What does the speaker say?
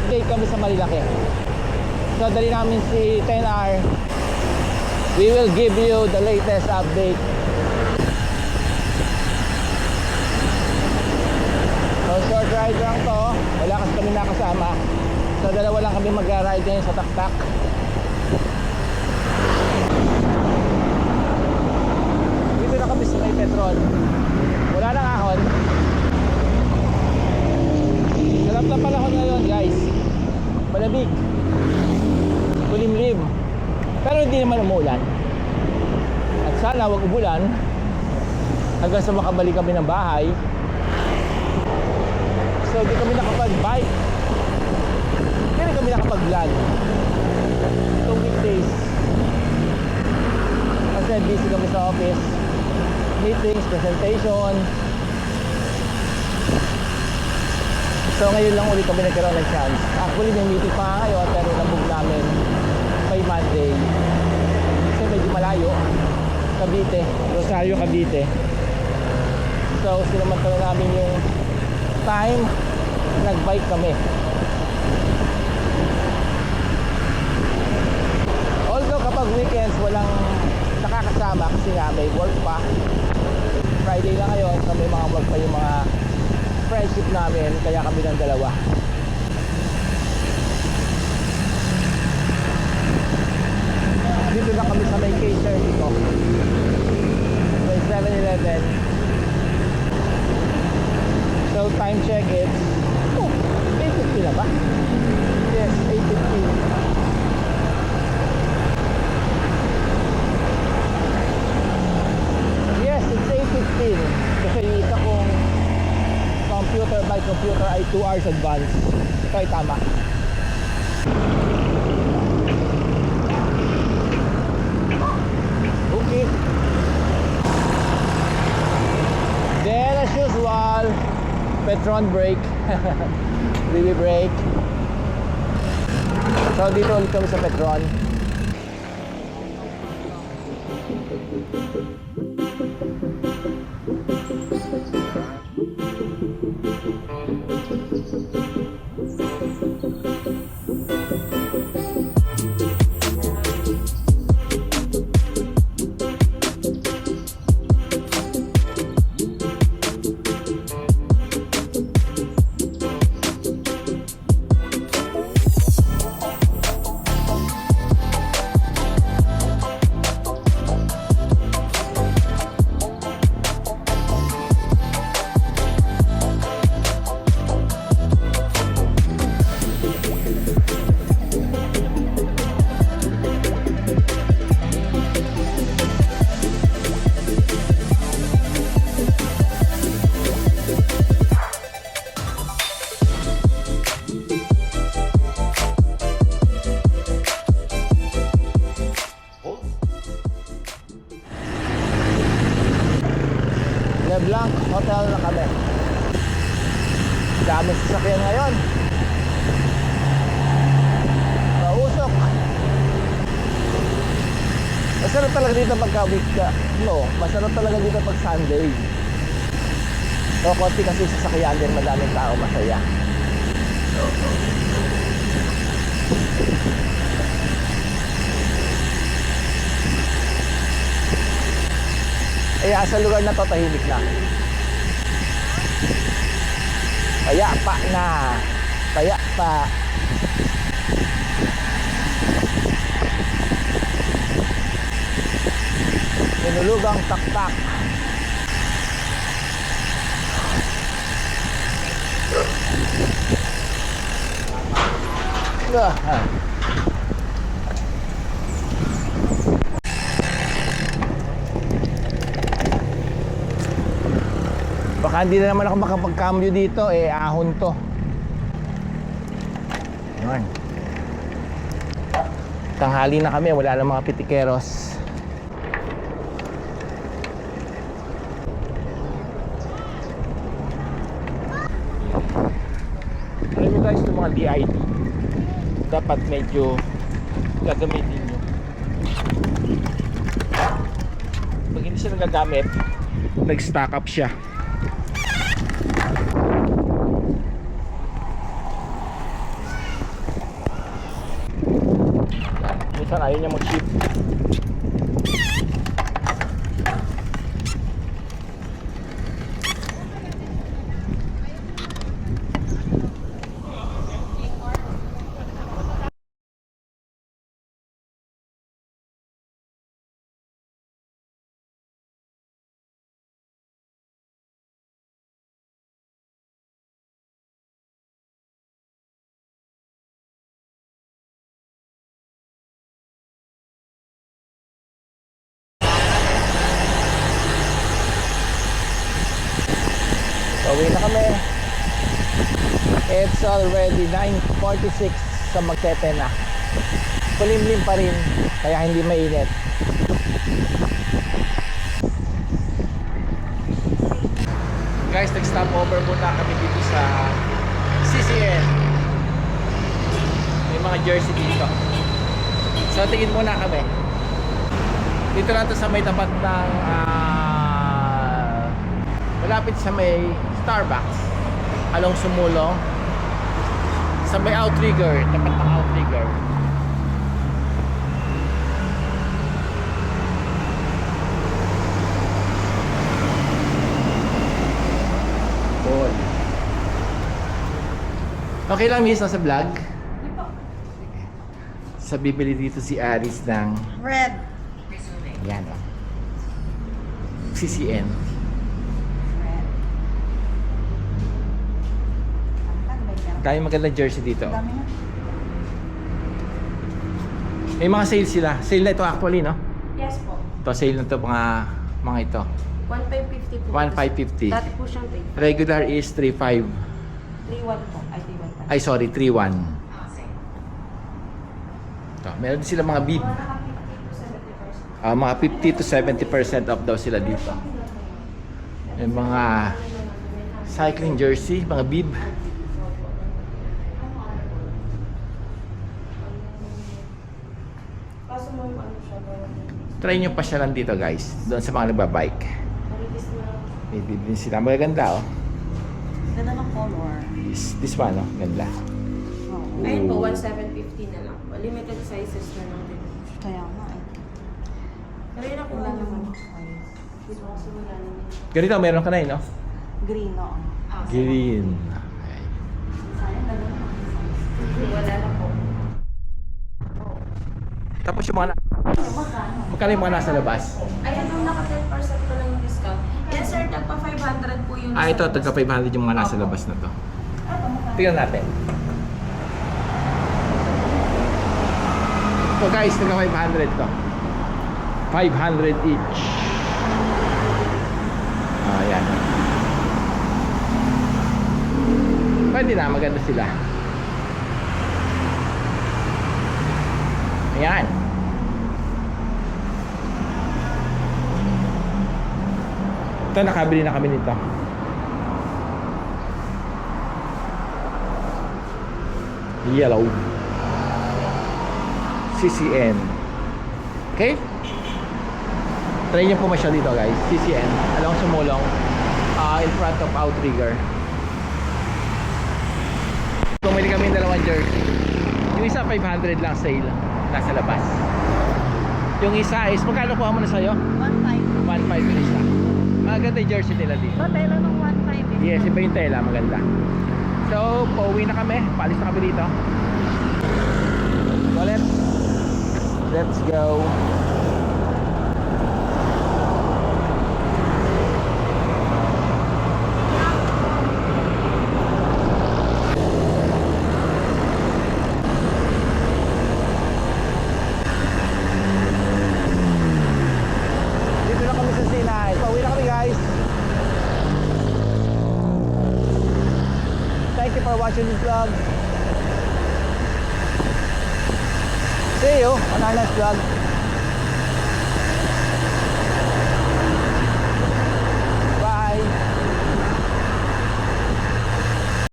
update kami sa Marilaki. So dali namin si 10R. We will give you the latest update. So short ride lang to. Wala kasi kami nakasama. So dalawa lang kami mag-ride ngayon sa taktak. Dito na kami sa may petrol. Wala nang ahon. Sarap na panahon ngayon guys. Malamig, kulimlim, pero hindi naman umulan. At sana wag umulan hanggang sa makabalik kami ng bahay. So hindi kami nakapag-bike, hindi kami nakapag-vlog itong weekdays kasi busy kami sa office, meetings, presentation. So ngayon lang ulit kami nagkaroon ng chance. Actually may meeting pa ngayon pero nabog namin by Monday kasi medyo malayo. Cavite, Rosario, Cavite. So sinamantala namin yung time, nag-bike kami. Although kapag weekends walang nakakasama kasi nga may work pa. Friday lang ngayon so may mga work pa yung mga friendship namin, kaya kami ng dalawa. Dito lang kami sa may K30 ko. May 7-Eleven. So time check it's 8:50 na ba? Yes, 8:50. Yes, it's 8:15. Kasi yung isa kong computer by computer ay 2 hours advance. Ito ay tama. Okay. Then as usual, Petron break. Baby break. So dito ulit kami sa Petron. Leblanc Hotel na kami. Dami sasakyan ngayon. Mausok. Masarap talaga dito pagka week ka. No, masarap talaga dito pag Sunday. So konti kasi sasakyan din, madaming tao, masaya. Kaya sa lugar na to, tahimik na. Kaya pa na. Kaya pa. Minulugang taktak. Baka hindi na naman ako makapag-cambio dito, eh ahon to. Ayan. Tanghali na kami, wala na mga pitikeros. Alam nyo guys, yung mga DID dapat medyo gagamitin nyo. Pag hindi siya nagagamit, nag-stack up siya. Ayaw niya mag-ship. Uwi na kami. It's already 9:46 sa Magtete na. Kulimlim pa rin, kaya hindi mainit. Guys, nag-stop over muna kami dito sa CCN. May mga jersey dito. So tingin muna kami. Dito natin sa may tapat ng malapit sa may Starbucks, along Sumulong, sa may Outrigger, tapat ng Outrigger. Cool. Okay lang, miss, nasa vlog. Sa bibili dito si Aris ng Red. yan o, CCN. Dahil magandang jersey dito. Dami na. May mga sale sila. Sale na ito actually, no? Yes po. Ito, sale na ito mga ito. 1,550 po. 1,550. Dati po siyang 3. Regular is 3,500. 3,1 po. Ay, 3,1 pa. Ay, sorry, 3,100. Ito, meron din sila mga bib. Mga 50 to 70% off daw sila dito. May mga cycling jersey, mga bib. Try nyo pa siya lang dito, guys. Doon sa mga nagbabike. May bib din sila. Maganda, oh. Ganda ng color. This one, oh. Ganda. Oo. Ayun po, 1,750 na lang po. Limited sizes na lang din. Kaya nga eh. Pero yun ako Wala lang naman naman. size. Dito kasi wala naman. Ganito, meron ka na, no? Green, oo. Green. Okay. Sayang, ganda naman. Wala na po. Tapos yung mga magkano yung mga nasa labas? Ayan, nung naka 10% pa lang yung discount. Yes sir, tagpa 500 po yung Ito, nasa tagka 500 yung mga nasa Opo. labas na to. Tingnan natin. So guys, tagka 500 to. 500 each. Ayan. Pwede na, maganda sila. Ayan. Ito, nakabili na kami nito. Yellow. CCN. Okay? Try nyo pumasyal dito, guys. CCN. Along Sumulong. In front of Outrigger. Bumili kami ng dalawang jersey. Yung isa 500 lang sale. Nasa labas. Yung isa is, magkano kuha mo na sa'yo? 1,500. 1.5 yung isa. Maganda yung jersey nila dito. Ba, tela ng 1,500. Yes, iba yung tela, maganda. So, pauwi na kami. Paalis na kami dito. So, let's go. Dito na kami sa Sinay. Pauwi na kami, guys. Thank you for watching this vlog. See you on our next vlog.